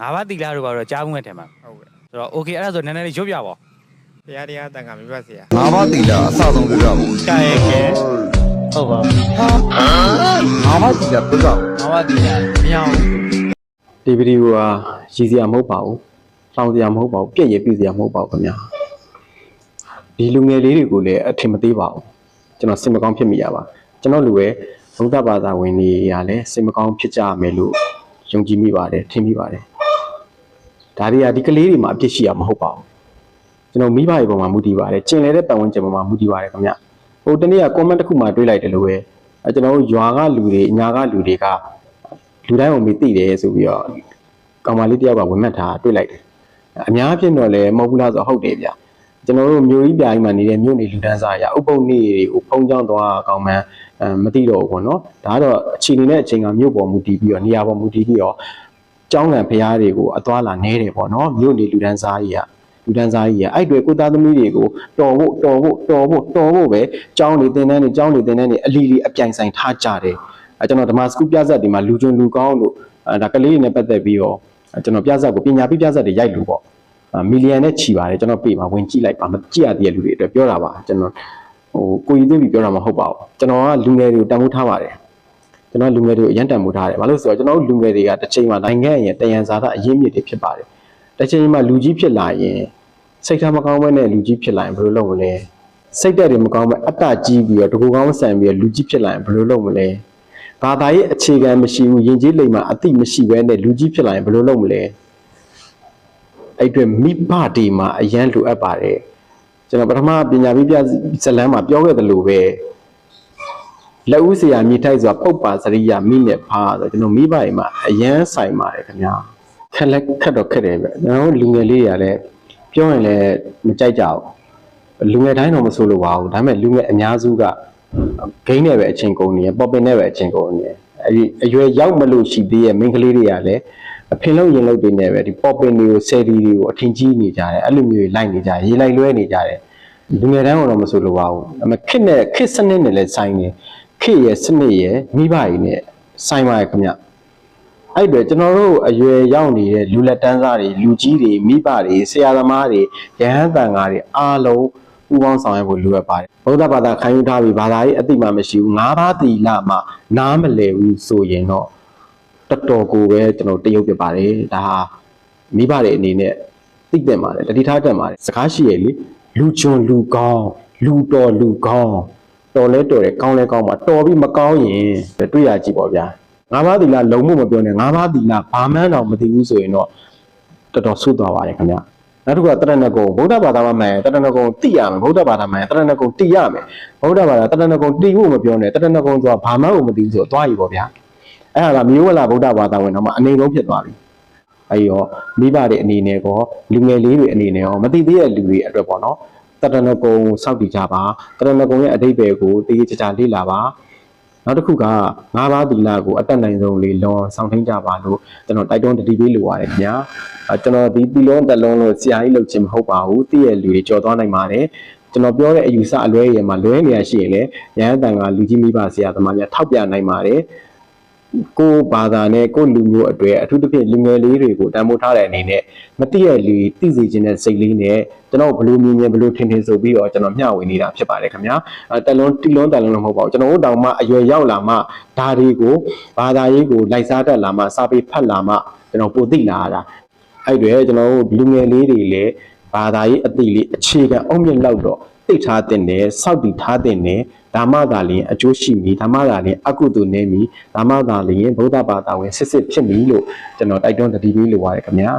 ငါးပါးတီလာတို့ကတော့ကြားမှုနဲ့ထင်ပါဟုတ်ကဲ့ဆိုတော့ okay အဲ့ဒါဆိုနည်းနည်းလေးရုပ်ပြပါတရားတန်ခါမိဘဆရာငါးပါးတီလာအစဆုံးပြပြဖို့ကာရဲကဲဟုတ်ပါငါးပါးတီလာပြပြငါးပါးတီလာမရအောင်ဒီဗီဒီယိုဟာရည်စရာမဟုတ်ပါဘူး။လောင်စရာမဟုတ်ပါဘူး။ပြည့်ရပြည့်စရာမဟုတ်ပါဘူးခင်ဗျာ။ဒီလူငယ်လေးတွေကိုလည်းအထင်မသေးပါဘူး။ကျွန်တော်စိတ်မကောင်းဖြစ်မိရပါ။ကျွန်တော်လူရဲ့ဘုရားဘာသာဝင်တွေကလည်းစိတ်မကောင်းဖြစ်ကြမယ်လို့ယုံကြည်မိပါတယ်ထင်မိပါတယ်။ဒါတွေကဒီကလေးတွေမှာအပြစ်ရှိရမဟုတ်ပါဘူး။ကျွန်တော်မိဘတွေပေါ်မှာမူတည်ပါတယ်။ကျင်လဲတဲ့ပတ်ဝန်းကျင်ပေါ်မှာမူတည်ပါတယ်ခင်ဗျ။ဟိုတနေ့က comment တစ်ခုမှတွေးလိုက်တယ်လို့ပဲကျွန်တော်တို့ရွာကလူတွေအညာကလူတွေကလူတိုင်းကိုမိသိတယ်ဆိုပြီးတော့ကောင်မလေးတယောက်ကဝင်မှတ်ထားတွေ့လိုက်တယ်အများဖြစ်တော့လည်းမဟုတ်ဘူးလားဆိုဟုတ်တယ်ဗျကျွန်တော်တို့မျိုးကြီးပြားကြီးမှာနေတဲ့မြို့နေလူတန်းစားရဥပုပ်နေတွေကိုဖုံးကြောင်းသွားအကောင်မှန်မသိတော့ဘူးပေါ့နော်ဒါကတော့အခြေအနေနဲ့အချိန်ကမြို့ပေါ်မူတည်ပြီးတော့နေရာပေါ်မူတည်ပြီးတော့ကျောင်းကံဖျားတွေကိုအသွားလာနေတယ်ပေါ့နော်မြို့နေလူတန်းစားကြီးအဲ့တွေကိုသားသမီးတွေကိုတော်ဖို့ပဲကျောင်းနေတင်တန်းနေအလီအပြိုင်ဆိုင်ထားကြတယ်ကျွန်တော်ဓမ္မစကူပြဇက်တွေမှာလူကျွန်းလူကောင်းလို့ဒါကလေးတွေနဲ့ပတ်သက်ပြီးတော့ကျွန်တော်ပြဇက်ကိုပညာပေးပြဇက်တွေရိုက်လို့ပေါ့မီလီယံနဲ့ချီပါတယ်ကျွန်တော်ပြေမှာဝင်ကြည့်လိုက်ပါမကြည့်ရသေးတဲ့လူတွေအတွက်ပြောတာပါကျွန်တော်ကိုကြီးသိပြီးပြောတာမဟုတ်ပါဘူးကျွန်တော်ကလူငယ်တွေကိုတန်ဖိုးထားပါတယ်ကျွန်တော်လူငယ်တွေကိုအရင်တန်ဖိုးထားတယ်ဘာလို့ဆိုတော့ကျွန်တော်လူငယ်တွေကတစ်ချိန်မှာနိုင်ငံရဲ့တယံဇာတအရင်းမြစ်တွေဖြစ်ပါတယ်တစ်ချိန်မှာလူကြီးဖြစ်လာရင်စိတ်ထားမကောင်းဘဲနဲ့လူကြီးဖြစ်လာရင်ဘယ်လိုလုပ်မလဲစိတ်ဓာတ်တွေမကောင်းဘဲအတ္တကြီးပြီးတော့တကူကောင်းဆန်ပြီးတော့လူကြီးဖြစ်လာရင်ဘယ်လိုလုပ်မလဲဘာသာရေးအခြေခံမရှိဘူးယဉ်ကျေးလိမ္မာအသိမရှိဘဲနဲ့လူကြီးဖြစ်လာရင်ဘယ်လိုလုပ်မလဲအဲ့အတွက်မိဘတွေမှာအရန်လိုအပ်ပါတယ်ကျွန်တော်ပထမပညာပေးပြဇလန်းမှာပြောခဲ့သလိုပဲလက်ဦးဆရာမြေထိုက်ဆိုတာပုပ္ပါစရိယမိနဲ့ဖာဆိုကျွန်တော်မိဘတွေမှာအရန်ဆိုင်ပါတယ်ခင်ဗျာခက်တော့ခက်တယ်ဗျကျွန်တော်လူငယ်လေးတွေကလည်းပြောရင်လည်းမကြိုက်ကြဘူးလူငယ်တိုင်းတော့မဆိုလို့ပါဘူးဒါပေမဲ့လူငယ်အများစုကဂိမ်းနဲ့ပဲအချင်းကုန်နေရပေါ်ပင်နဲ့ပဲအချင်းကုန်နေအဲဒီအရွယ်ရောက်မလို့ရှိသေးရဲ့မိန်းကလေးတွေကလည်းအဖင်လုံးရင်လုံးတွေနဲ့ပဲဒီပေါ်ပင်တွေကိုဆယ်ဒီတွေကိုအထင်ကြီးနေကြတယ်အဲ့လိုမျိုးလိုက်နေကြရေလိုက်လွဲနေကြတယ်လူငယ်တိုင်းတော့မဆိုလို့ပါဘူးဒါပေမဲ့ခစ်စနစ်နဲ့လည်းဆိုင်နေခေရဲ့စနစ်ရဲ့မိဘတွေနဲ့ဆိုင်ပါရဲ့ခင်ဗျအဲ့တွေကျွန်တော်တို့အရွယ်ရောက်နေတဲ့လူလက်တန်းစားတွေလူကြီးတွေမိဘတွေဆရာသမားတွေရဟန်းတန်ဃာတွေအားလုံးပူပေါင်းဆောင်ရွက်ဖို့လိုအပ်ပါတယ်ဗုဒ္ဓဘာသာခံယူထားပြီးဘာသာရေးအသိမှမရှိဘူး၅ပါးသီလမှနားမလည်ဘူးဆိုရင်တော့တော်တော်ကိုပဲကျွန်တော်တရုပ်ပြပါတယ်ဒါဟာမိဘတွေအနေနဲ့သိတဲ့ပါတယ်တတိထားတတ်ပါတယ်စကားရှိရလေလူချွန်လူကောင်းလူတော်လူကောင်းတော်လဲတော်တယ်ကောင်းလဲကောင်းပါတော်ပြီးမကောင်းရင်တွေ့ရကြည့်ပေါ့ဗျာ၅ပါးသီလလုံးဝမပြောနဲ့၅ပါးသီလဘာမှန်းတော့မသိဘူးဆိုရင်တော့တော်တော်ဆုသွားပါတယ်ခင်ဗျနောက်တစ်ခုကတရဏဂုံဗုဒ္ဓဘာသာမှာမှန်တရဏဂုံသိရမယ်ဗုဒ္ဓဘာသာမှန်တရဏဂုံသိရမယ်ဗုဒ္ဓဘာသာတရဏဂုံသိဖို့မပြောနဲ့တရဏဂုံဆိုတာဘာမှမသိဘူးဆိုတော့သွားပြီပေါ့ဗျာအဲ့ဒါကမျိုးဝလာဗုဒ္ဓဘာသာဝင်တော့မှအနေဆုံးဖြစ်သွားပြီအဲ့ရောမိဘတွေအနေနဲ့ကောလူငယ်လေးတွေအနေနဲ့ရောမသိသေးတဲ့လူတွေအတွက်ပေါ့နော်တရဏဂုံစောင့်တည်ကြပါတရဏဂုံရဲ့အဓိပ္ပာယ်ကိုတည်ကြကြလေ့လာပါနောက်တစ်ခုက၅ပါးသီလကိုအတက်နိုင်ဆုံးလေးလွန်ဆောင်ထိန်ကြပါလို့ကျွန်တော်တိုက်တွန်းတတိပေးလိုပါတယ်ခင်ဗျာကျွန်တော်ဒီတီလုံးတက်လုံးလို့ဆရာကြီးလုပ်ခြင်းမဟုတ်ပါဘူးတည့်ရဲ့လူတွေကြော်သွားနိုင်ပါတယ်ကျွန်တော်ပြောတဲ့အယူဆအလွဲရမှာလွဲနေရရှိရင်လည်းရဟန်းတန်ကလူကြီးမိဘဆရာသမားများထောက်ပြနိုင်ပါတယ်ကိုဘာသာနဲ့ကိုလူမျိုးအတွေ့အထူးသဖြင့်လူငယ်လေးတွေကိုတန်ဖိုးထားတဲ့အနေနဲ့မတိရလူသိစေခြင်းတဲ့စိတ်လေးနဲ့ကျွန်တော်ဘလို့မြင်ဘလို့ထင်ဆိုပြီးတော့ကျွန်တော်မျှဝေနေတာဖြစ်ပါတယ်ခင်ဗျာတက်လုံးတီလုံးတက်လုံးလည်းမဟုတ်ပါဘူးကျွန်တော်တို့တောင်မှအရွယ်ရောက်လာမှဒါတွေကိုဘာသာရေးကိုလိုက်စားတတ်လာမှစာပေဖတ်လာမှကျွန်တော်ပိုသိလာတာအဲ့တွေကျွန်တော်တို့လူငယ်လေးတွေလည်းဘာသာရေးအသိလေးအခြေခံအုံမြင့်လောက်တော့သိထားတဲ့နဲ့စောက်တည်ထားတဲ့နဲ့ဓမ္မသာလျင်အကျိုးရှိမည်ဓမ္မသာလျင်အကုသိုလ်နေမည်ဓမ္မသာလျင်ဗုဒ္ဓဘာသာဝင်စစ်ဖြစ်မည်လို့ကျွန်တော်တိုက်တွန်းတတိပေးလိုပါတယ်ခင်ဗျာ